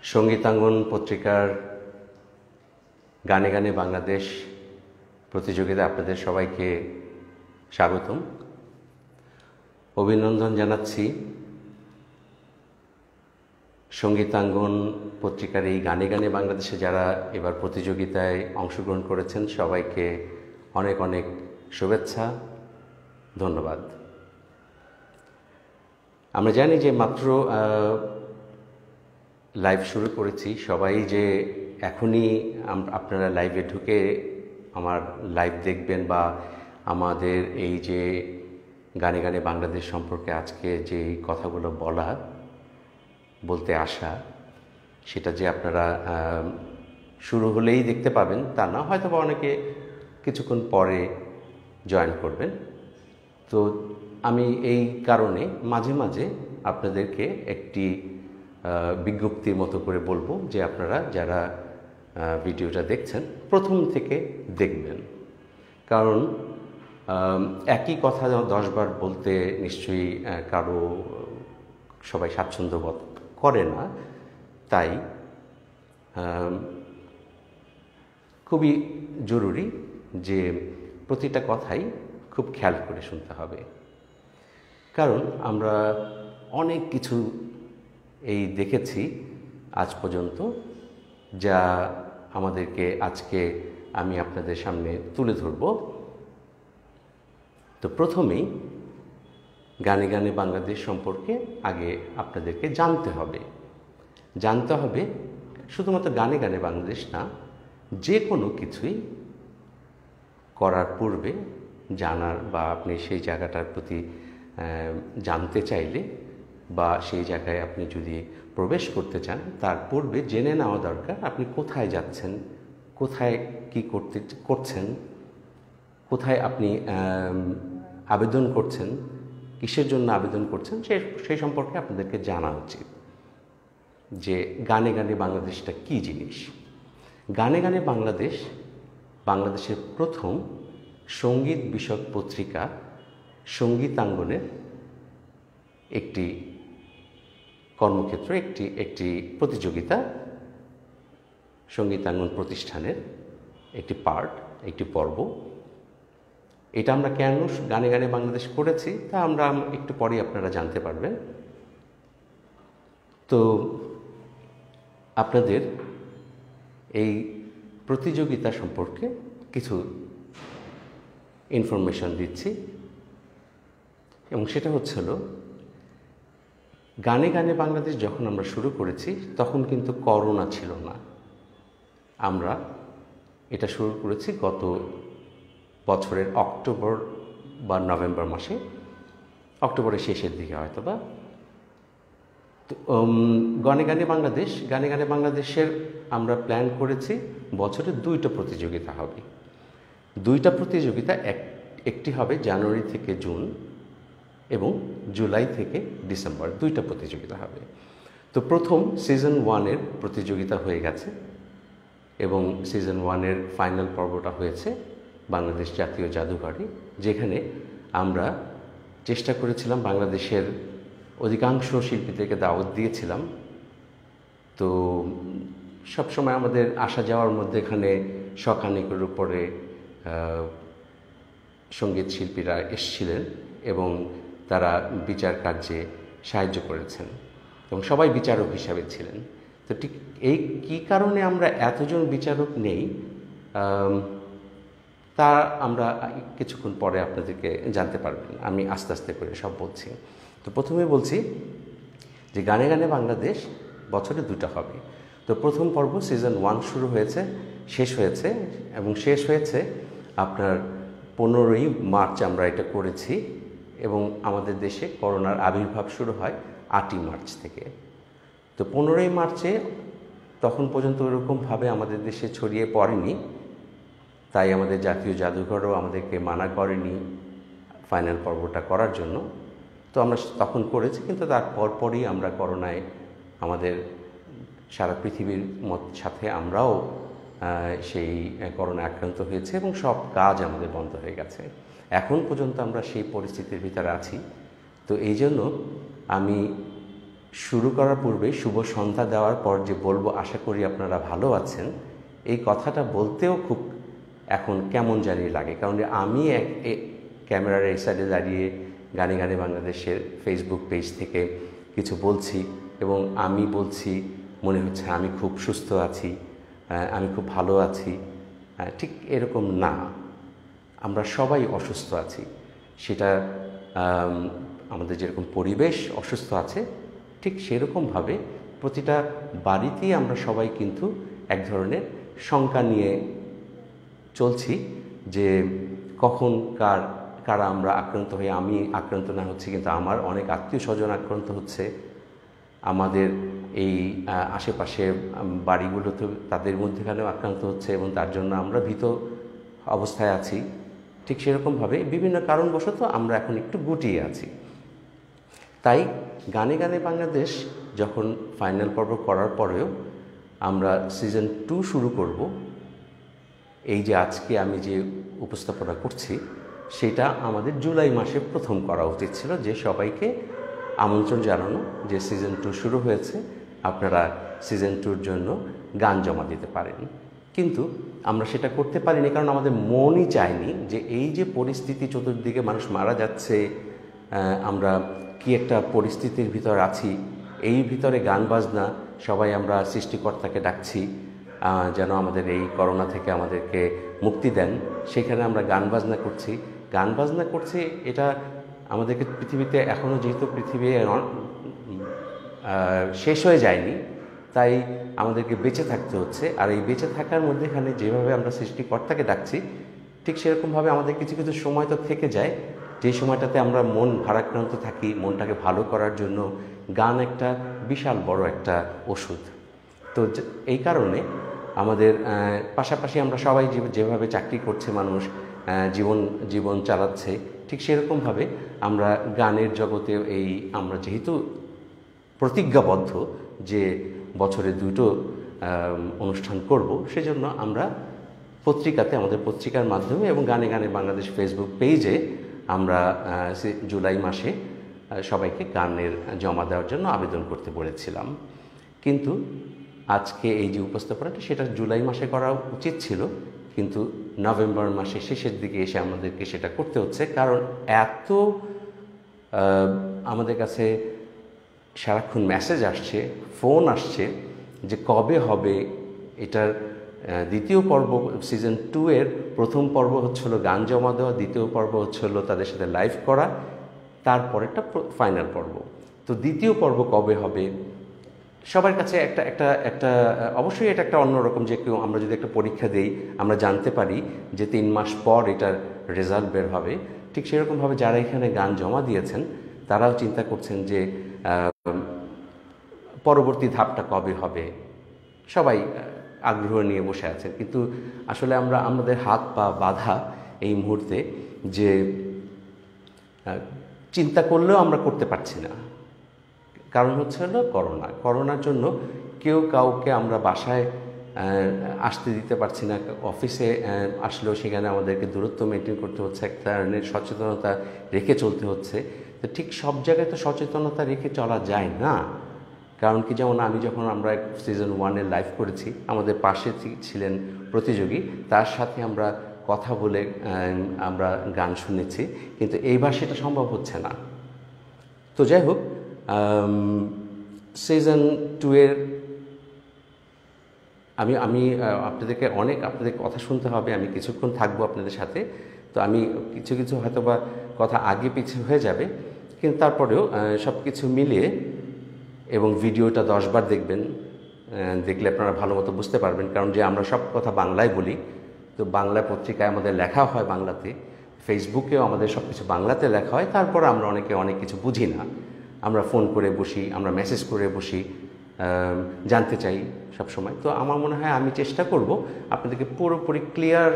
সঙ্গীতাঙ্গন পত্রিকার গানে গানে বাংলাদেশ প্রতিযোগিতায় আপনাদের সবাইকে স্বাগতম। অভিনন্দন জানাচ্ছি সঙ্গীতাঙ্গন পত্রিকার এই গানে গানে বাংলাদেশে যারা এবার প্রতিযোগিতায় অংশগ্রহণ করেছেন সবাইকে অনেক অনেক শুভেচ্ছা, ধন্যবাদ। আমরা জানি যে মাত্র লাইভ শুরু করেছি, সবাই যে এখনই আপনারা লাইভে ঢুকে আমার লাইভ দেখবেন বা আমাদের এই যে গানে গানে বাংলাদেশ সম্পর্কে আজকে যে কথাগুলো বলতে আসা, সেটা যে আপনারা শুরু হলেই দেখতে পাবেন তা না, হয়তো বা অনেকে কিছুক্ষণ পরে জয়েন করবেন। তো আমি এই কারণে মাঝে মাঝে আপনাদেরকে একটি বিজ্ঞপ্তির মতো করে বলবো যে আপনারা যারা ভিডিওটা দেখছেন প্রথম থেকে দেখবেন, কারণ একই কথা 10 বার বলতে নিশ্চয়ই সবাই স্বাচ্ছন্দ্য বোধ করে না, তাই খুবই জরুরি যে প্রতিটা কথাই খুব খেয়াল করে শুনতে হবে। কারণ আমরা অনেক কিছু দেখেছি আজ পর্যন্ত, যা আমাদেরকে আজকে আমি আপনাদের সামনে তুলে ধরব। তো প্রথমেই গানে গানে বাংলাদেশ সম্পর্কে আগে আপনাদেরকে জানতে হবে শুধুমাত্র গানে গানে বাংলাদেশ না, যে কোনো কিছুই করার পূর্বে জানার বা আপনি সেই জায়গাটার প্রতি জানতে চাইলে বা সেই জায়গায় আপনি যদি প্রবেশ করতে চান তার পূর্বে জেনে নেওয়া দরকার আপনি কোথায় যাচ্ছেন, কোথায় কি করছেন, কোথায় আপনি আবেদন করছেন, কিসের জন্য আবেদন করছেন, সেই সম্পর্কে আপনাদেরকে জানা উচিত যে গানে গানে বাংলাদেশটা কী জিনিস। গানে গানে বাংলাদেশের প্রথম সঙ্গীত বিষয়ক পত্রিকা সঙ্গীতাঙ্গনের একটি কর্মক্ষেত্র, একটি প্রতিযোগিতা, সঙ্গীতাঙ্গন প্রতিষ্ঠানের একটি পর্ব। এটা আমরা কেন গানে গানে বাংলাদেশ করেছি তা আমরা একটু পরেই আপনারা জানতে পারবেন। তো আপনাদের এই প্রতিযোগিতা সম্পর্কে কিছু ইনফরমেশন দিচ্ছি, এবং সেটা হচ্ছিল গানে গানে বাংলাদেশ যখন আমরা শুরু করেছি তখন কিন্তু করোনা ছিল না। আমরা এটা শুরু করেছি গত বছরের অক্টোবর বা নভেম্বর মাসে, অক্টোবরের শেষের দিকে হয়তো বা। গানে গানে বাংলাদেশের আমরা প্ল্যান করেছি বছরে 2টা প্রতিযোগিতা হবে। 2টা প্রতিযোগিতা, একটি হবে জানুয়ারি থেকে জুন এবং জুলাই থেকে ডিসেম্বর, 2টা প্রতিযোগিতা হবে। তো প্রথম সিজন 1-এর প্রতিযোগিতা হয়ে গেছে এবং সিজন 1-এর ফাইনাল পর্বটা হয়েছে বাংলাদেশ জাতীয় জাদুঘরে, যেখানে আমরা চেষ্টা করেছিলাম বাংলাদেশের অধিকাংশ শিল্পীদেরকে দাওয়াত দিয়েছিলাম। তো সবসময় আমাদের আসা যাওয়ার মধ্যে এখানে শখানেকের উপরে সঙ্গীত শিল্পীরা এসেছিলেন এবং তারা বিচার কার্যে সাহায্য করেছেন এবং সবাই বিচারক হিসাবে ছিলেন। তো ঠিক এই কী কারণে আমরা এতজন বিচারক নেই তা আমরা কিছুক্ষণ পরে আপনাদেরকে জানতে পারবেন, আমি আস্তে আস্তে করে সব বলছি। তো প্রথমে বলছি যে গানে গানে বাংলাদেশ বছরে 2টা হবে। তো প্রথম পর্ব সিজন 1 শুরু হয়েছে, শেষ হয়েছে আপনার 15ই মার্চ আমরা এটা করেছি, এবং আমাদের দেশে করোনার আবির্ভাব শুরু হয় 8ই মার্চ থেকে। তো 15ই মার্চে তখন পর্যন্ত ওরকমভাবে আমাদের দেশে ছড়িয়ে পড়েনি, তাই আমাদের জাতীয় জাদুঘরও আমাদেরকে মানা করেনি ফাইনাল পর্বটা করার জন্য। তো আমরা তখন করেছি, কিন্তু তার পরপরই আমরা করোনায় আমাদের সারা পৃথিবীর সাথে আমরাও সেই করোনা আক্রান্ত হয়েছে এবং সব কাজ আমাদের বন্ধ হয়ে গেছে। এখন পর্যন্ত আমরা সেই পরিস্থিতির ভিতরে আছি। তো এই জন্য আমি শুরু করার পূর্বে শুভ সন্ধ্যা দেওয়ার পর যে বলবো আশা করি আপনারা ভালো আছেন, এই কথাটা বলতেও খুব এখন কেমন জানি লাগে। কারণ আমি ক্যামেরার এই সাইডে দাঁড়িয়ে গানে গানে বাংলাদেশের ফেসবুক পেজ থেকে কিছু বলছি এবং আমি বলছি মনে হচ্ছে আমি খুব সুস্থ আছি, আমি খুব ভালো আছি। ঠিক এরকম না, আমরা সবাই অসুস্থ আছি। সেটা আমাদের যেরকম পরিবেশ অসুস্থ আছে, ঠিক সেরকমভাবে প্রতিটা বাড়িতেই আমরা সবাই কিন্তু এক ধরনের শঙ্কা নিয়ে চলছি যে কখন কারা আমরা আক্রান্ত হয়ে, আমি আক্রান্ত না হচ্ছি কিন্তু আমার অনেক আত্মীয় স্বজন আক্রান্ত হচ্ছে, আমাদের এই আশেপাশে বাড়িগুলোতে তাদের মধ্যেখানেও আক্রান্ত হচ্ছে এবং তার জন্য আমরা ভীত অবস্থায় আছি। ঠিক সেরকমভাবে বিভিন্ন কারণবশত আমরা এখন একটু গুটিয়ে আছি। তাই গানে গানে বাংলাদেশ যখন ফাইনাল পর্ব করার পরেও আমরা সিজন 2 শুরু করব, এই যে আজকে আমি যে উপস্থাপনা করছি সেটা আমাদের জুলাই মাসে প্রথম করা উচিত ছিল, যে সবাইকে আমন্ত্রণ জানানো যে সিজন 2 শুরু হয়েছে, আপনারা সিজন 2-র জন্য গান জমা দিতে পারেন। কিন্তু আমরা সেটা করতে পারিনি, কারণ আমাদের মনই চায়নি যে এই যে পরিস্থিতি, চতুর্দিকে মানুষ মারা যাচ্ছে, আমরা কি একটা পরিস্থিতির ভিতর আছি, এই ভিতরে গান বাজনা সবাই আমরা সৃষ্টিকর্তাকে ডাকছি যেন আমাদের এই করোনা থেকে আমাদেরকে মুক্তি দেন। সেখানে আমরা গান বাজনা করছি, এটা আমাদেরকে পৃথিবীতে এখনও, যেহেতু পৃথিবী শেষ হয়ে যায়নি, তাই আমাদেরকে বেঁচে থাকতে হচ্ছে। আর এই বেঁচে থাকার মধ্যেখানে যেভাবে আমরা সৃষ্টিকর্তাকে ডাকছি, ঠিক সেরকমভাবে আমাদের কিছু কিছু সময় তো থেকে যায়, যে সময়টাতে আমরা মন ভারাক্রান্ত থাকি। মনটাকে ভালো করার জন্য গান একটা বিশাল বড় একটা ওষুধ। তো এই কারণে আমাদের পাশাপাশি আমরা সবাই যেভাবে চাকরি করছে মানুষ, জীবন চালাচ্ছে, ঠিক সেরকমভাবে আমরা গানের জগতে আমরা যেহেতু প্রতিজ্ঞাবদ্ধ যে বছরে 2টো অনুষ্ঠান করব, সেজন্য আমরা আমাদের পত্রিকার মাধ্যমে এবং গানে গানে বাংলাদেশ ফেসবুক পেজে আমরা জুলাই মাসে সবাইকে গানের জমা দেওয়ার জন্য আবেদন করতে বলেছিলাম। কিন্তু আজকে এই যে উপস্থাপনাটা, সেটা জুলাই মাসে করা উচিত ছিল, কিন্তু নভেম্বর মাসে শেষের দিকে এসে আমাদেরকে সেটা করতে হচ্ছে। কারণ এত আমাদের কাছে সারাক্ষণ মেসেজ আসছে, ফোন আসছে যে কবে হবে এটার দ্বিতীয় পর্ব। সিজন 2-এর প্রথম পর্ব হচ্ছিল গান জমা দেওয়া, দ্বিতীয় পর্ব হচ্ছিল তাদের সাথে লাইভ করা, তারপরেরটা ফাইনাল পর্ব। তো দ্বিতীয় পর্ব কবে হবে সবার কাছে একটা অবশ্যই এটা একটা অন্যরকম, যে কেউ আমরা যদি একটা পরীক্ষা দেই, আমরা জানতে পারি যে 3 মাস পর এটার রেজাল্ট বের হবে। ঠিক সেরকমভাবে যারা এখানে গান জমা দিয়েছেন তারাও চিন্তা করছেন যে পরবর্তী ধাপটা কবে হবে, সবাই আগ্রহ নিয়ে বসে আছেন। কিন্তু আসলে আমাদের হাত পা বাঁধা এই মুহূর্তে, যে চিন্তা করলেও আমরা করতে পারছি না। কারণ হচ্ছে হলো করোনার জন্য কেউ কাউকে আমরা বাসায় আসতে দিতে পারছি না, অফিসে আসলেও সেখানে আমাদেরকে দূরত্ব মেনটেন করতে হচ্ছে, এক ধরনের সচেতনতা রেখে চলতে হচ্ছে। তো ঠিক সব জায়গায় তো সচেতনতা রেখে চলা যায় না। কারণ কি, যেমন আমরা সিজন 1-এর লাইভ করেছি, আমাদের পাশে ছিলেন প্রতিযোগী, তার সাথে আমরা কথা বলে আমরা গান শুনেছি, কিন্তু এইবার সেটা সম্ভব হচ্ছে না। তো যাই হোক, সিজন 2-এর আমি আপনাদের কথা শুনতে হবে, আমি কিছুক্ষণ থাকবো আপনাদের সাথে। তো আমি কিছু হয়তোবা কথা আগে পিছিয়ে হয়ে যাবে, কিন্তু তারপরেও সব কিছু মিলিয়ে, এবং ভিডিওটা 10 বার দেখবেন, দেখলে আপনারা ভালো মতো বুঝতে পারবেন। কারণ যে আমরা সব কথা বাংলায় বলি, তো বাংলা পত্রিকায় আমাদের লেখা হয় বাংলাতে, ফেসবুকেও আমাদের সব কিছু বাংলাতে লেখা হয়, তারপর আমরা অনেক কিছু বুঝি না। আমরা ফোন করে বসি, আমরা মেসেজ করে বসি, জানতে চাই সব সময়। তো আমার মনে হয় আমি চেষ্টা করব আপনাদেরকে পুরোপুরি ক্লিয়ার,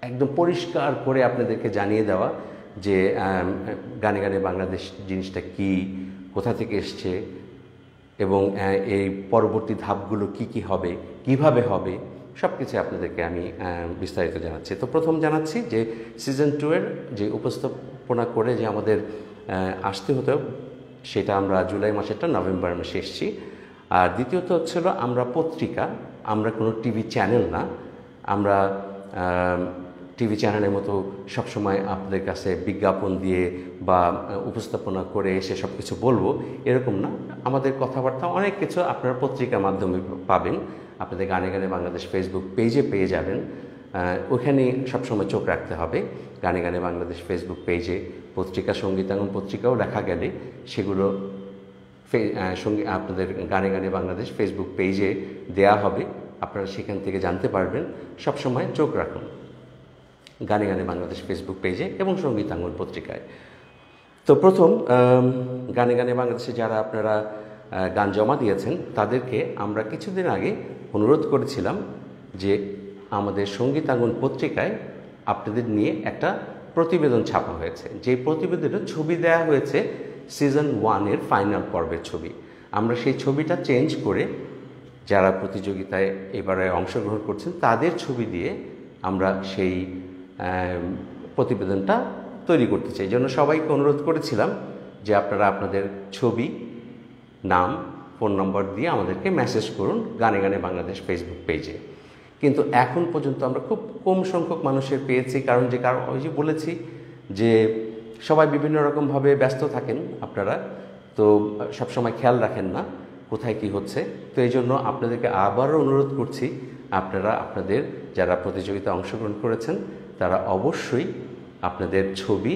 একদম পরিষ্কার করে আপনাদেরকে জানিয়ে দেওয়া যে গানে গানে বাংলাদেশ জিনিসটা কি, কোথা থেকে এসছে, এবং এই পরবর্তী ধাপগুলো কি হবে, কিভাবে হবে, সব কিছু আপনাদেরকে আমি বিস্তারিত জানাচ্ছি। তো প্রথম জানাচ্ছি যে সিজন 2-এর যে উপস্থাপনা করে যে আমাদের আসতে হতো, সেটা আমরা জুলাই মাসেরটা নভেম্বর মাসে এসেছি। আর দ্বিতীয়ত হচ্ছিল আমরা পত্রিকা, আমরা কোনো টিভি চ্যানেল না। আমরা টিভি চ্যানেলের মতো সবসময় আপনাদের কাছে বিজ্ঞাপন দিয়ে বা উপস্থাপনা করে এসে সব কিছু বলবো এরকম না। আমাদের কথাবার্তা অনেক কিছু আপনারা পত্রিকার মাধ্যমে পাবেন, আপনাদের গানে গানে বাংলাদেশ ফেসবুক পেজে পেয়ে যাবেন। ওখানে সবসময় চোখ রাখতে হবে। গানে গানে বাংলাদেশ ফেসবুক পেজে পত্রিকা, সঙ্গীতাঙ্গন পত্রিকাও লেখা গেলে সেগুলো আপনাদের গানে গানে বাংলাদেশ ফেসবুক পেজে দেয়া হবে, আপনারা সেখান থেকে জানতে পারবেন। সবসময় চোখ রাখুন গানে গানে বাংলাদেশ ফেসবুক পেজে এবং সঙ্গীতাঙ্গন পত্রিকায়। তো প্রথম গানে গানে বাংলাদেশে যারা আপনারা গান জমা দিয়েছেন তাদেরকে আমরা কিছুদিন আগে অনুরোধ করেছিলাম যে আমাদের সঙ্গীতাঙ্গন পত্রিকায় আপনাদের নিয়ে একটা প্রতিবেদন ছাপা হয়েছে। যে প্রতিবেদনে ছবি দেয়া হয়েছে সিজন 1-এর ফাইনাল পর্বের ছবি। আমরা সেই ছবিটা চেঞ্জ করে যারা প্রতিযোগিতায় এবারে অংশগ্রহণ করছেন তাদের ছবি দিয়ে আমরা সেই প্রতিবেদনটা তৈরি করতে চাই। এই জন্য সবাইকে অনুরোধ করেছিলাম যে আপনারা আপনাদের ছবি, নাম, ফোন নম্বর দিয়ে আমাদেরকে মেসেজ করুন গানে গানে বাংলাদেশ ফেসবুক পেজে। কিন্তু এখন পর্যন্ত আমরা খুব কম সংখ্যক মানুষের পেয়েছি, কারণ ওই যে বলেছি যে সবাই বিভিন্ন রকমভাবে ব্যস্ত থাকেন, আপনারা তো সবসময় খেয়াল রাখেন না কোথায় কি হচ্ছে। তো এই জন্য আপনাদেরকে আবারও অনুরোধ করছি, আপনারা আপনাদের যারা প্রতিযোগিতায় অংশগ্রহণ করেছেন তারা অবশ্যই আপনাদের ছবি,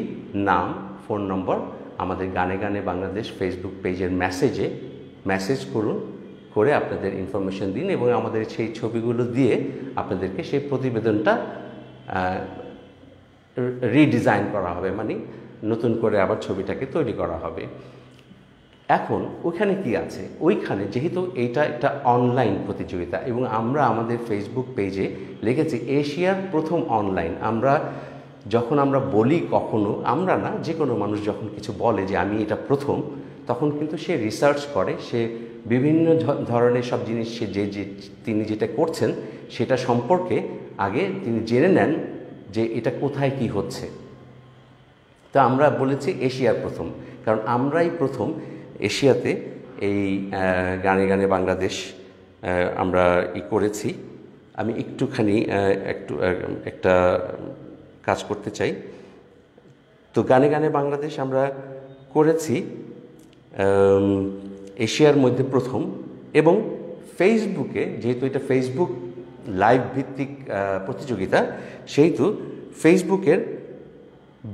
নাম, ফোন নম্বর আমাদের গানে গানে বাংলাদেশ ফেসবুক পেজের মেসেজ করুন, করে আপনাদের ইনফরমেশন দিন এবং আমাদের সেই ছবিগুলো দিয়ে আপনাদেরকে সেই প্রতিবেদনটা রিডিজাইন করা হবে, মানে নতুন করে আবার ছবিটাকে তৈরি করা হবে। এখন ওইখানে কি আছে? ওইখানে যেহেতু এইটা একটা অনলাইন প্রতিযোগিতা এবং আমরা আমাদের ফেসবুক পেজে লিখেছি এশিয়ার প্রথম অনলাইন। যখন আমরা বলি, কখনো আমরা না, যে কোনো মানুষ যখন কিছু বলে যে আমি এটা প্রথম, তখন কিন্তু সে রিসার্চ করে, সে বিভিন্ন ধরনের সব জিনিস তিনি যেটা করছেন সেটা সম্পর্কে আগে তিনি জেনে নেন যে এটা কোথায় কি হচ্ছে। তো আমরা বলেছি এশিয়ার প্রথম, কারণ আমরাই প্রথম এশিয়াতে এই গানে গানে বাংলাদেশ আমরা করেছি। আমি একটুখানি একটা কাজ করতে চাই। তো গানে গানে বাংলাদেশ আমরা করেছি এশিয়ার মধ্যে প্রথম, এবং ফেসবুকে, যেহেতু এটা ফেসবুক লাইভ ভিত্তিক প্রতিযোগিতা, সেহেতু ফেসবুকের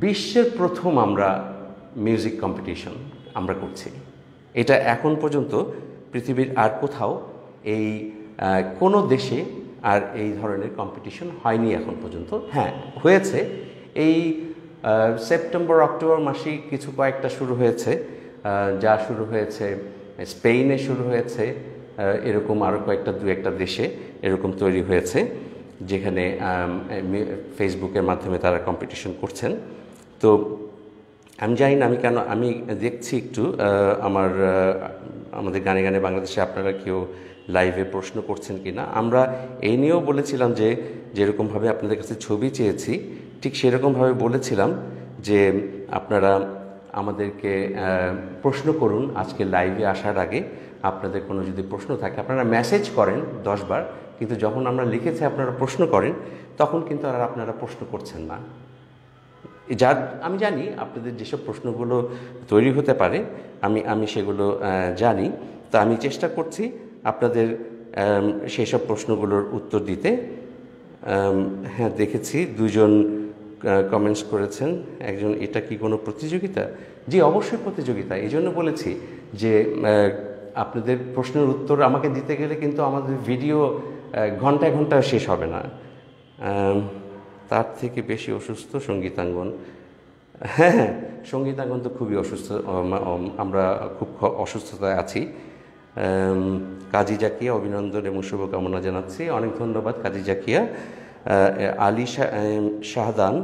বিশ্বের প্রথম আমরা মিউজিক কম্পিটিশন আমরা করছি। এটা এখন পর্যন্ত পৃথিবীর আর কোথাও এই কোনো দেশে আর এই ধরনের কম্পিটিশন হয়নি এখন পর্যন্ত। হ্যাঁ, হয়েছে এই সেপ্টেম্বর অক্টোবর মাসে কয়েকটা শুরু হয়েছে, যা শুরু হয়েছে স্পেনে শুরু হয়েছে, এরকম আরও দু একটা দেশে এরকম তৈরি হয়েছে যেখানে ফেসবুকের মাধ্যমে তারা কম্পিটিশন করছেন। তো আমি জানি না আমি দেখছি একটু আমাদের গানে গানে বাংলাদেশে আপনারা কেউ লাইভে প্রশ্ন করছেন কি না। আমরা এই নিয়েও বলেছিলাম যে যেরকমভাবে আপনাদের কাছে ছবি চেয়েছি ঠিক সেরকমভাবে বলেছিলাম যে আপনারা আমাদেরকে প্রশ্ন করুন আজকে লাইভে আসার আগে। আপনাদের কোনো যদি প্রশ্ন থাকে আপনারা মেসেজ করেন 10 বার, কিন্তু যখন আমরা লিখেছি আপনারা প্রশ্ন করেন তখন কিন্তু আর আপনারা প্রশ্ন করছেন না। আমি জানি আপনাদের যেসব প্রশ্নগুলো তৈরি হতে পারে আমি সেগুলো জানি, তা আমি চেষ্টা করছি আপনাদের সেসব প্রশ্নগুলোর উত্তর দিতে। হ্যাঁ, দেখেছি 2জন কমেন্টস করেছেন। একজন, এটা কি কোনো প্রতিযোগিতা? জি, অবশ্যই প্রতিযোগিতা। এই জন্য বলেছি যে আপনাদের প্রশ্নের উত্তর আমাকে দিতে গেলে কিন্তু আমাদের ভিডিও ঘন্টায় ঘন্টায় শেষ হবে না। তার থেকে বেশি অসুস্থ সঙ্গীতাঙ্গন। হ্যাঁ, সঙ্গীতাঙ্গন তো খুবই অসুস্থ, আমরা খুব অসুস্থতায় আছি। কাজী জাকিয়া, অভিনন্দন এবং শুভকামনা জানাচ্ছি। অনেক ধন্যবাদ কাজী জাকিয়া। আলী শাহদান,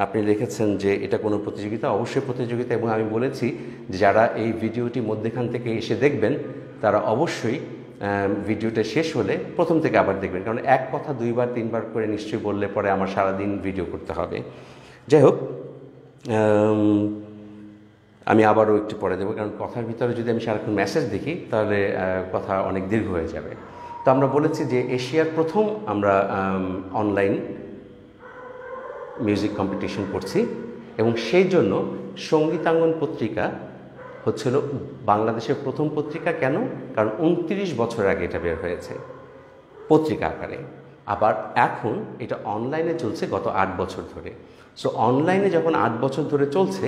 আপনি লিখেছেন যে এটা কোনো প্রতিযোগিতা। অবশ্যই প্রতিযোগিতা, এবং আমি বলেছি যারা এই ভিডিওটি মধ্যেখান থেকে এসে দেখবেন তারা অবশ্যই ভিডিওটা শেষ হলে প্রথম থেকে আবার দেখবেন, কারণ এক কথা 2 বার 3 বার করে নিশ্চয়ই বললে পরে আমার সারাদিন ভিডিও করতে হবে। যাই হোক, আমি আবারও একটু পরে দেবো, কারণ কথার ভিতরে যদি আমি সারাক্ষণ মেসেজ দেখি তাহলে কথা অনেক দীর্ঘ হয়ে যাবে। তো আমরা বলেছি যে এশিয়ার প্রথম আমরা অনলাইন মিউজিক কম্পিটিশন করছি, এবং সেই জন্য সঙ্গীতাঙ্গন পত্রিকা হচ্ছিল বাংলাদেশের প্রথম পত্রিকা। কেন? কারণ 29 বছর আগে এটা বের হয়েছে পত্রিকা আকারে, আবার এখন এটা অনলাইনে চলছে গত 8 বছর ধরে। সো অনলাইনে যখন 8 বছর ধরে চলছে,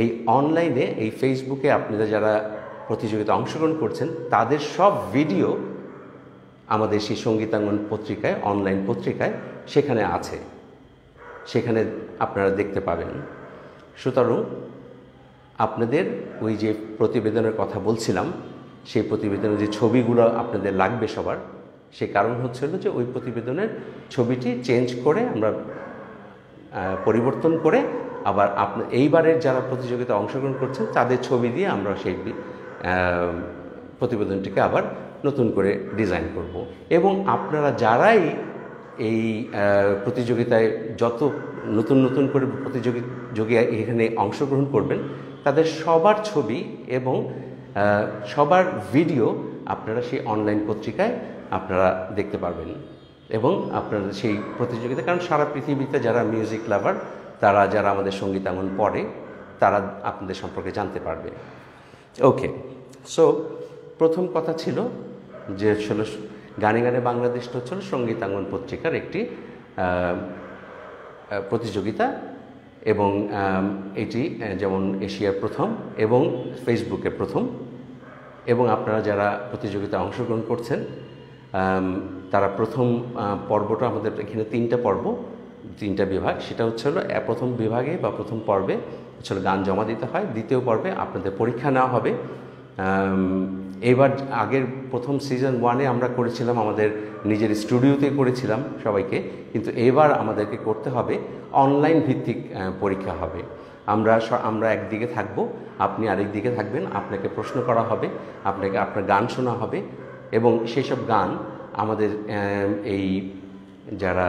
এই অনলাইনে এই ফেসবুকে আপনারা যারা প্রতিযোগিতা অংশগ্রহণ করছেন তাদের সব ভিডিও আমাদের সেই সঙ্গীতাঙ্গন পত্রিকায়, অনলাইন পত্রিকায় সেখানে আছে, সেখানে আপনারা দেখতে পাবেন। সুতরাং আপনাদের ওই যে প্রতিবেদনের কথা বলছিলাম, সেই প্রতিবেদনের যে ছবিগুলো আপনাদের লাগবে সবার, সে কারণ হচ্ছিল যে ওই প্রতিবেদনের ছবিটি চেঞ্জ করে আমরা পরিবর্তন করে আবার এইবারের যারা প্রতিযোগিতা অংশগ্রহণ করছেন তাদের ছবি দিয়ে আমরা সেই প্রতিবেদনটিকে আবার নতুন করে ডিজাইন করব। এবং আপনারা যারাই এই প্রতিযোগিতায় যত নতুন নতুন করে প্রতিযোগী এখানে অংশগ্রহণ করবেন, তাদের সবার ছবি এবং সবার ভিডিও আপনারা সেই অনলাইন পত্রিকায় আপনারা দেখতে পারবেন। এবং আপনারা সেই প্রতিযোগিতা, কারণ সারা পৃথিবীতে যারা মিউজিক লাভার, তারা যারা আমাদের সঙ্গীতাঙ্গন পড়ে, তারা আপনাদের সম্পর্কে জানতে পারবে। ওকে, সো প্রথম কথা ছিল যে আসলে গানে গানে বাংলাদেশটা হচ্ছিল সঙ্গীতাঙ্গন পত্রিকার একটি প্রতিযোগিতা, এবং এটি যেমন এশিয়ার প্রথম এবং ফেসবুকের প্রথম। এবং আপনারা যারা প্রতিযোগিতায় অংশগ্রহণ করছেন তারা প্রথম পর্বটা, আমাদের এখানে 3টা পর্ব, 3টা বিভাগ, সেটা হচ্ছিল প্রথম বিভাগে বা প্রথম পর্বে হচ্ছিল গান জমা দিতে হয়, দ্বিতীয় পর্বে আপনাদের পরীক্ষা নেওয়া হবে। এবার আগের প্রথম সিজন 1-এ আমরা করেছিলাম আমাদের নিজের স্টুডিওতে করেছিলাম সবাইকে, কিন্তু এবার আমাদেরকে করতে হবে অনলাইন ভিত্তিক পরীক্ষা হবে। আমরা একদিকে থাকব, আপনি আরেক দিকে থাকবেন, আপনাকে প্রশ্ন করা হবে, আপনাকে আপনার গান শোনা হবে, এবং সেই সব গান আমাদের এই যারা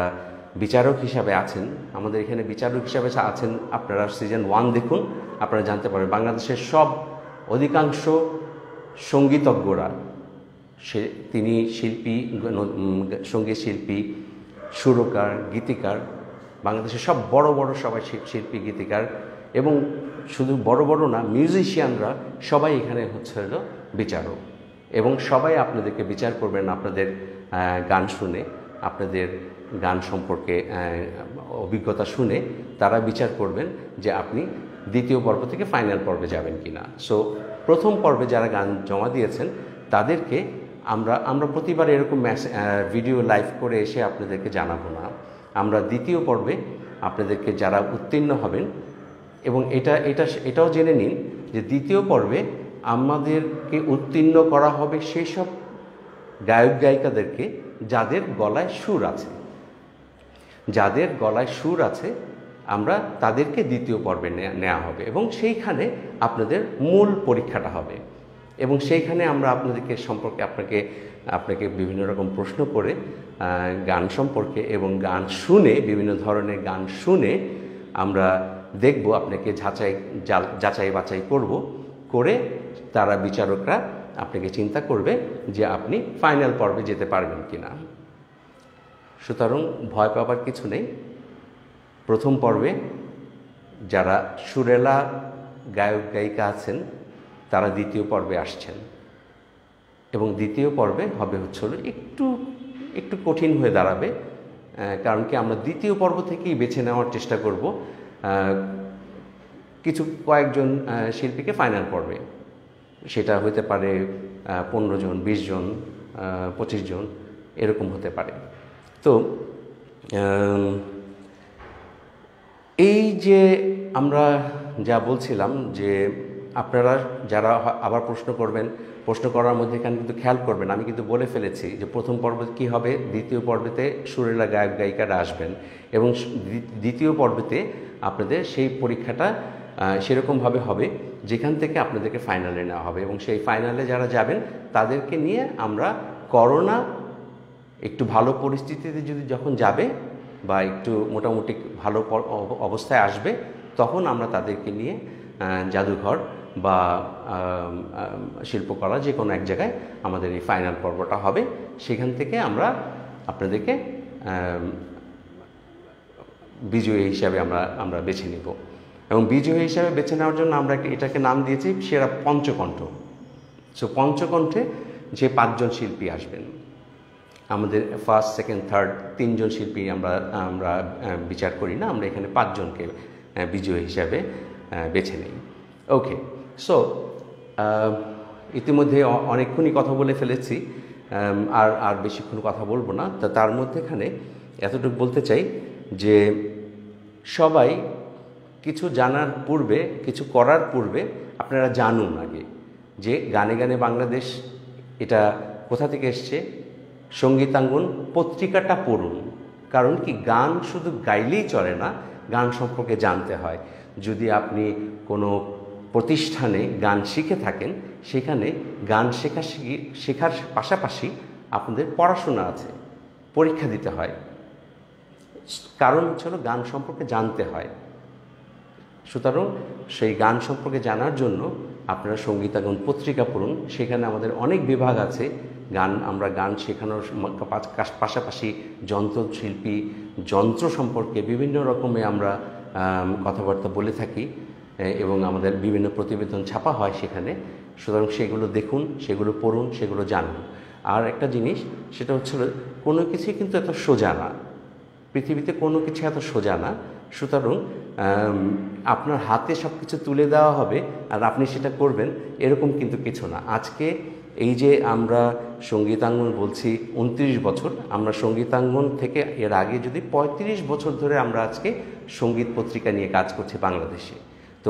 বিচারক হিসাবে আছেন, আমাদের এখানে বিচারক হিসাবে আছেন, আপনারা সিজন 1 দেখুন, আপনারা জানতে পারবেন বাংলাদেশের সব অধিকাংশ সঙ্গীতজ্ঞরা, তিনি শিল্পী, সঙ্গীত শিল্পী, সুরকার, গীতিকার, বাংলাদেশের সব বড় বড় সবাই শিল্পী, গীতিকার, এবং শুধু বড় বড় না, মিউজিশিয়ানরা সবাই এখানে হচ্ছে হলো বিচারক, এবং সবাই আপনাদেরকে বিচার করবেন আপনাদের গান শুনে, আপনাদের গান সম্পর্কে অভিজ্ঞতা শুনে তারা বিচার করবেন যে আপনি দ্বিতীয় পর্ব থেকে ফাইনাল পর্বে যাবেন কিনা। সো প্রথম পর্বে যারা গান জমা দিয়েছেন তাদেরকে আমরা প্রতিবার এরকম ভিডিও লাইভ করে এসে আপনাদেরকে জানাবো না। আমরা দ্বিতীয় পর্বে আপনাদেরকে যারা উত্তীর্ণ হবেন, এবং এটাও জেনে নিন যে দ্বিতীয় পর্বে আমাদেরকে উত্তীর্ণ করা হবে সেই সব গায়ক গায়িকাদেরকে যাদের গলায় সুর আছে, যাদের গলায় সুর আছে, আমরা তাদেরকে দ্বিতীয় পর্বে নেওয়া হবে, এবং সেইখানে আপনাদের মূল পরীক্ষাটা হবে। এবং সেইখানে আমরা আপনাদেরকে সম্পর্কে আপনাকে বিভিন্ন রকম প্রশ্ন করে গান সম্পর্কে এবং গান শুনে, বিভিন্ন ধরনের গান শুনে আমরা দেখব, আপনাকে যাচাই বাছাই করে তারা বিচারকরা আপনাকে চিন্তা করবে যে আপনি ফাইনাল পর্বে যেতে পারবেন কিনা। সুতরাং ভয় পাবার কিছু নেই। প্রথম পর্বে যারা সুরেলা গায়ক গায়িকা আছেন তারা দ্বিতীয় পর্বে আসছেন, এবং দ্বিতীয় পর্বে হবে হচ্ছিল একটু কঠিন হয়ে দাঁড়াবে, কারণ কি আমরা দ্বিতীয় পর্ব থেকেই বেছে নেওয়ার চেষ্টা করব কয়েকজন শিল্পীকে ফাইনাল পর্বে। সেটা হতে পারে 15 জন, 20 জন, 25 জন, এরকম হতে পারে। তো এই যে আমরা যা বলছিলাম যে আপনারা যারা আবার প্রশ্ন করবেন, প্রশ্ন করার মধ্যে এখানে কিন্তু খেয়াল করবেন, আমি কিন্তু বলে ফেলেছি যে প্রথম পর্বে কী হবে, দ্বিতীয় পর্বেতে সুরেলা গায়ক গায়িকারা আসবেন, এবং দ্বিতীয় পর্বেতে আপনাদের সেই পরীক্ষাটা সেরকমভাবে হবে যেখান থেকে আপনাদেরকে ফাইনালে নেওয়া হবে, এবং সেই ফাইনালে যারা যাবেন তাদেরকে নিয়ে আমরা করোনা একটু ভালো পরিস্থিতিতে যখন যাবে বা একটু মোটামুটি ভালো অবস্থায় আসবে, তখন আমরা তাদেরকে নিয়ে জাদুঘর বা শিল্পকলা যে কোনো এক জায়গায় আমাদের এই ফাইনাল পর্বটা হবে। সেখান থেকে আমরা আপনাদেরকে বিজয়ী হিসাবে আমরা বেছে নিব এবং বিজয়ী হিসাবে বেছে নেওয়ার জন্য আমরা এটাকে নাম দিয়েছি সেরা পঞ্চকণ্ঠ। সো পঞ্চকণ্ঠে যে 5 জন শিল্পী আসবেন, আমাদের ফার্স্ট, সেকেন্ড, থার্ড 3 জন শিল্পী আমরা বিচার করি না, আমরা এখানে 5 জনকে বিজয়ী হিসাবে বেছে নিই। ওকে, সো ইতিমধ্যে অনেকক্ষণই কথা বলে ফেলেছি, আর বেশিক্ষণ কথা বলবো না। তার মধ্যেখানে এতটুকু বলতে চাই যে সবাই কিছু জানার পূর্বে, কিছু করার পূর্বে আপনারা জানুন আগে যে গানে গানে বাংলাদেশ এটা কোথা থেকে এসছে। সঙ্গীতাঙ্গন পত্রিকাটা পড়ুন, কারণ কি গান শুধু গাইলেই চলে না, গান সম্পর্কে জানতে হয়। যদি আপনি কোনো প্রতিষ্ঠানে গান শিখে থাকেন, সেখানে গান শেখার পাশাপাশি আপনাদের পড়াশোনা আছে, পরীক্ষা দিতে হয়। কারণ হলো গান সম্পর্কে জানতে হয়। সুতরাং সেই গান সম্পর্কে জানার জন্য আপনারা সঙ্গীতাঙ্গন পত্রিকা পড়ুন। সেখানে আমাদের অনেক বিভাগ আছে। আমরা গান শেখানোর পাশাপাশি যন্ত্রশিল্পী, যন্ত্র সম্পর্কে বিভিন্ন রকমে আমরা কথাবার্তা বলে থাকি এবং আমাদের বিভিন্ন প্রতিবেদন ছাপা হয় সেখানে। সুতরাং সেগুলো দেখুন, সেগুলো পড়ুন, সেগুলো জানুন। আর একটা জিনিস, সেটা হচ্ছে কোনো কিছুই কিন্তু এত সোজা না, পৃথিবীতে কোনো কিছু এত সোজা না। সুতরাং আপনার হাতে সব কিছু তুলে দেওয়া হবে আর আপনি সেটা করবেন, এরকম কিন্তু কিছু না। আজকে এই যে আমরা সঙ্গীতাঙ্গন বলছি 29 বছর, আমরা সঙ্গীতাঙ্গন থেকে এর আগে যদি 35 বছর ধরে আমরা আজকে সঙ্গীত পত্রিকা নিয়ে কাজ করছি বাংলাদেশে। তো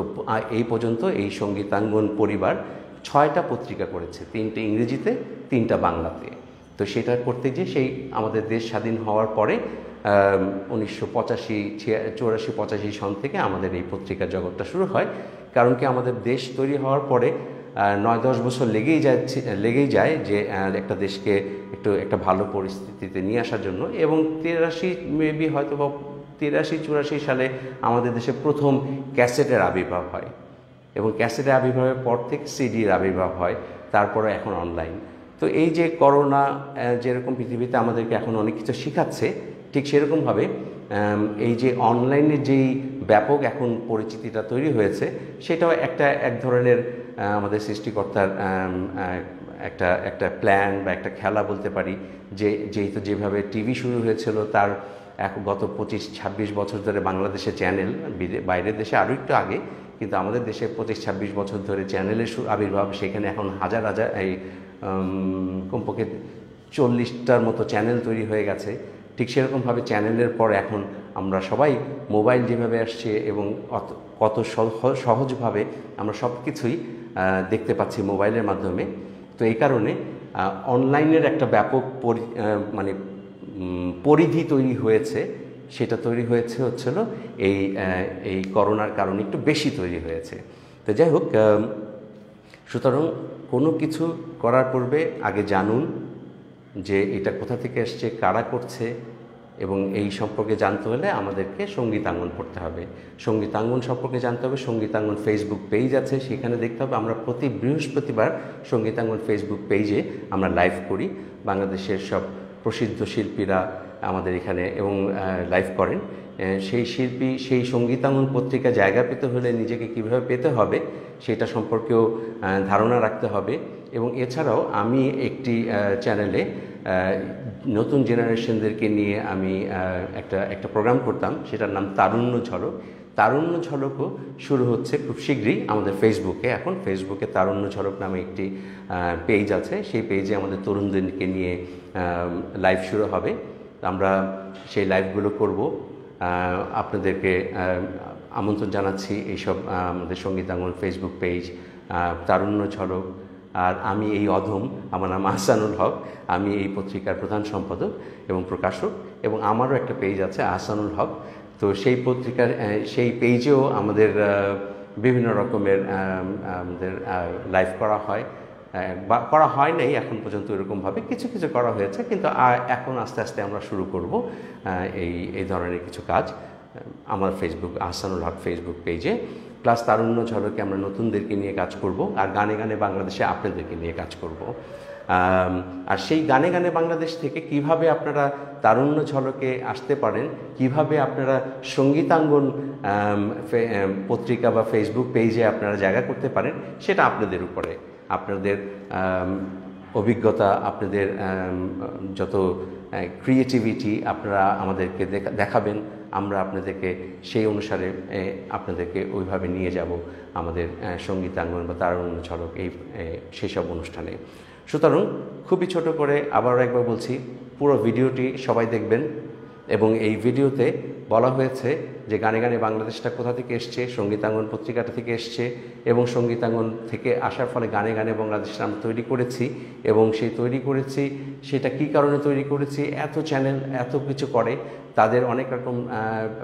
এই পর্যন্ত এই সঙ্গীতাঙ্গন পরিবার 6টা পত্রিকা করেছে, 3টে ইংরেজিতে, 3টা বাংলাতে। তো সেটা করতে গিয়ে সেই আমাদের দেশ স্বাধীন হওয়ার পরে 1984 সন থেকে আমাদের এই পত্রিকা জগৎটা শুরু হয়। কারণ কি আমাদের দেশ তৈরি হওয়ার পরে 9-10 বছর লেগেই যায় যে একটা দেশকে একটা ভালো পরিস্থিতিতে নিয়ে আসার জন্য। এবং 83 মেবি হয়তো বা 83-84 সালে আমাদের দেশে প্রথম ক্যাসেটের আবির্ভাব হয় এবং ক্যাসেটের আবির্ভাবের পর থেকে সিডির আবির্ভাব হয়, তারপরে এখন অনলাইন। তো এই যে করোনা যেরকম পৃথিবীতে আমাদেরকে এখন অনেক কিছু শেখাচ্ছে, ঠিক সেরকমভাবে এই যে অনলাইনে যেই ব্যাপক এখন পরিচিতিটা তৈরি হয়েছে, সেটাও এক ধরনের আমাদের সৃষ্টিকর্তার একটা প্ল্যান বা একটা খেলা বলতে পারি। যেহেতু যেভাবে টিভি শুরু হয়েছিল তার গত 25-26 বছর ধরে বাংলাদেশে চ্যানেল, বাইরের দেশে আরও একটু আগে, কিন্তু আমাদের দেশে 25-26 বছর ধরে চ্যানেলের আবির্ভাব। সেখানে এখন হাজার এই কমপক্ষে 40টার মতো চ্যানেল তৈরি হয়ে গেছে। ঠিক সেরকমভাবে চ্যানেলের পর এখন আমরা সবাই মোবাইল যেভাবে আসছে এবং কত সহজভাবে আমরা সব কিছুই দেখতে পাচ্ছি মোবাইলের মাধ্যমে। তো এই কারণে অনলাইনের একটা ব্যাপক পরিধি তৈরি হয়েছে। সেটা তৈরি হচ্ছিল এই করোনার কারণে একটু বেশি তৈরি হয়েছে। তো যাই হোক, সুতরাং কোনো কিছু করার পূর্বে আগে জানুন যে এটা কোথা থেকে আসছে, কারা করছে, এবং এই সম্পর্কে জানতে হলে আমাদেরকে সঙ্গীতাঙ্গন পড়তে হবে। সঙ্গীতাঙ্গন সম্পর্কে জানতে হবে। সঙ্গীতাঙ্গন ফেসবুক পেজ আছে, সেখানে দেখতে হবে। আমরা প্রতি বৃহস্পতিবার সঙ্গীতাঙ্গন ফেসবুক পেজে আমরা লাইভ করি। বাংলাদেশের সব প্রসিদ্ধ শিল্পীরা আমাদের এখানে এবং লাইভ করেন। সেই শিল্পী সেই সঙ্গীতাঙ্গন পত্রিকা জায়গা পেতে হলে নিজেকে কিভাবে পেতে হবে সেটা সম্পর্কেও ধারণা রাখতে হবে। এবং এছাড়াও আমি একটি চ্যানেলে নতুন জেনারেশনদেরকে নিয়ে আমি একটা প্রোগ্রাম করতাম, সেটার নাম তারুণ্য ঝলক। তারুণ্য ঝলকও শুরু হচ্ছে খুব শীঘ্রই আমাদের ফেসবুকে। এখন ফেসবুকে তারুণ্য ঝলক নামে একটি পেজ আছে, সেই পেজে আমাদের তরুণদেরকে নিয়ে লাইভ শুরু হবে। আমরা সেই লাইভগুলো করব। আপনাদেরকে আমন্ত্রণ জানাচ্ছি এইসব আমাদের সঙ্গীতাঙ্গন ফেসবুক পেজ, তারুণ্য ঝলক। আর আমি এই অধম, আমার নাম আহসানুল হক, আমি এই পত্রিকার প্রধান সম্পাদক এবং প্রকাশক, এবং আমারও একটা পেজ আছে আহসানুল হক। তো সেই পত্রিকার সেই পেজেও আমাদের বিভিন্ন রকমের আমাদের লাইভ করা হয় বা করা হয় নাই এখন পর্যন্ত এরকমভাবে, কিছু কিছু করা হয়েছে, কিন্তু এখন আস্তে আস্তে আমরা শুরু করব এই ধরনের কিছু কাজ আমার আহসানুল হক ফেসবুক পেজে। প্লাস তারুণ্য ঝলকে আমরা নতুনদেরকে নিয়ে কাজ করব, আর গানে গানে বাংলাদেশে আপনাদেরকে নিয়ে কাজ করব। আর সেই গানে গানে বাংলাদেশ থেকে কিভাবে আপনারা তারুণ্য ঝলকে আসতে পারেন, কিভাবে আপনারা সঙ্গীতাঙ্গন পত্রিকা বা ফেসবুক পেজে আপনারা জায়গা করতে পারেন, সেটা আপনাদের উপরে। আপনাদের অভিজ্ঞতা, আপনাদের যত ক্রিয়েটিভিটি আপনারা আমাদেরকে দেখাবেন, আমরা আপনাদেরকে সেই অনুসারে আপনাদেরকে ওইভাবে নিয়ে যাব আমাদের সঙ্গীতাঙ্গন বা তারুণ্য ঝলক সেসব অনুষ্ঠানে। সুতরাং খুবই ছোট করে আবারও একবার বলছি, পুরো ভিডিওটি সবাই দেখবেন। এবং এই ভিডিওতে বলা হয়েছে যে গানে গানে বাংলাদেশটা কোথা থেকে এসছে, সঙ্গীতাঙ্গন পত্রিকাটা থেকে এসছে, এবং সঙ্গীতাঙ্গন থেকে আসার ফলে গানে গানে বাংলাদেশটা আমরা তৈরি করেছি। এবং সেই তৈরি করেছি সেটা কী কারণে তৈরি করেছি, এত চ্যানেল এত কিছু করে, তাদের অনেক রকম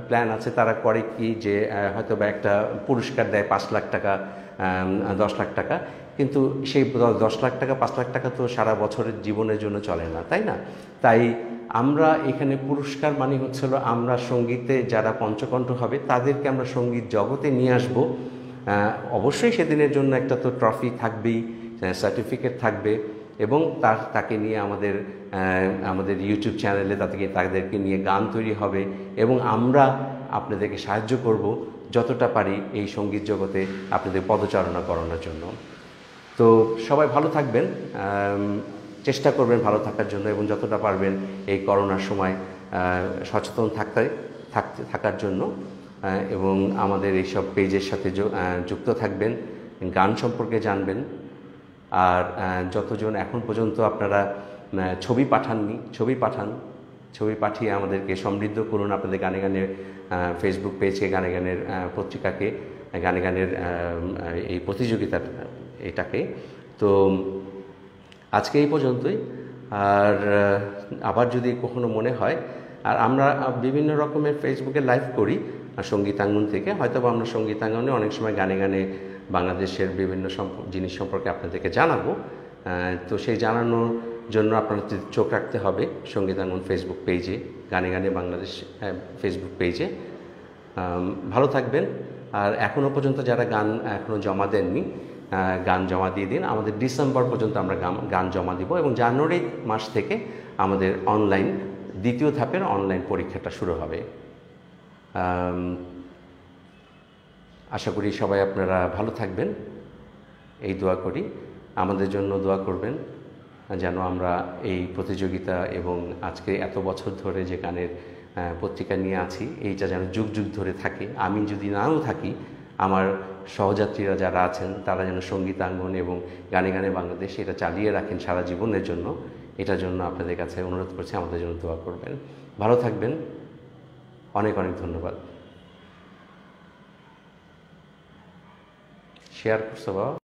প্ল্যান আছে। তারা করে কি যে হয়তো বা একটা পুরস্কার দেয় 5 লাখ টাকা, 10 লাখ টাকা, কিন্তু সেই 10 লাখ টাকা 5 লাখ টাকা তো সারা বছরের জীবনের জন্য চলে না, তাই না? তাই আমরা এখানে পুরস্কার মানে হচ্ছিল আমরা সঙ্গীতে যারা পঞ্চকণ্ঠ হবে তাদেরকে আমরা সঙ্গীত জগতে নিয়ে আসব। অবশ্যই সেদিনের জন্য একটা তো ট্রফি থাকবেই, সার্টিফিকেট থাকবে, এবং তাকে নিয়ে আমাদের ইউটিউব চ্যানেলে তাদেরকে নিয়ে গান তৈরি হবে, এবং আমরা আপনাদেরকে সাহায্য করব যতটা পারি এই সঙ্গীত জগতে আপনাদের পদচারণা করানোর জন্য। তো সবাই ভালো থাকবেন, চেষ্টা করবেন ভালো থাকার জন্য, এবং যতটা পারবেন এই করোনার সময় সচেতন থাকার জন্য, এবং আমাদের এইসব পেজের সাথে যুক্ত থাকবেন, গান সম্পর্কে জানবেন। আর যতজন এখন পর্যন্ত আপনারা ছবি পাঠাননি, ছবি পাঠিয়ে আমাদেরকে সমৃদ্ধ করুন আপনাদের গানে গানের ফেসবুক পেজকে, গানে গানের পত্রিকাকে, গানে গানের এই প্রতিযোগিতা এটাকে। তো আজকে এই পর্যন্তই। আর আবার যদি কখনো মনে হয়, আর আমরা বিভিন্ন রকমের ফেসবুকে লাইভ করি সঙ্গীতাঙ্গন থেকে, হয়তো আমরা সঙ্গীতাঙ্গনে অনেক সময় গানে গানে বাংলাদেশের বিভিন্ন জিনিস সম্পর্কে আপনাদেরকে জানাবো। তো সেই জানানোর জন্য আপনাদের চোখ রাখতে হবে সঙ্গীতাঙ্গন ফেসবুক পেজে, গানে গানে বাংলাদেশ ফেসবুক পেজে। ভালো থাকবেন। আর এখনও পর্যন্ত যারা গান এখনও জমা দেননি, গান জমা দিয়ে দিন। আমাদের ডিসেম্বর পর্যন্ত আমরা গান জমা দিব, এবং জানুয়ারি মাস থেকে আমাদের দ্বিতীয় ধাপের অনলাইন পরীক্ষাটা শুরু হবে। আশা করি সবাই আপনারা ভালো থাকবেন, এই দোয়া করি। আমাদের জন্য দোয়া করবেন যেন আমরা এই প্রতিযোগিতা এবং আজকে এত বছর ধরে যে গানের পত্রিকা নিয়ে আছি, এইটা যেন যুগ যুগ ধরে থাকে। আমি যদি নাও থাকি, আমার সহযাত্রীরা যারা আছেন তারা যেন সঙ্গীতাঙ্গন এবং গানে গানে বাংলাদেশ এটা চালিয়ে রাখেন সারা জীবনের জন্য। এটার জন্য আপনাদের কাছে অনুরোধ করছি, আমাদের জন্য দোয়া করবেন। ভালো থাকবেন, অনেক অনেক ধন্যবাদ। শেয়ার করছো বাবা।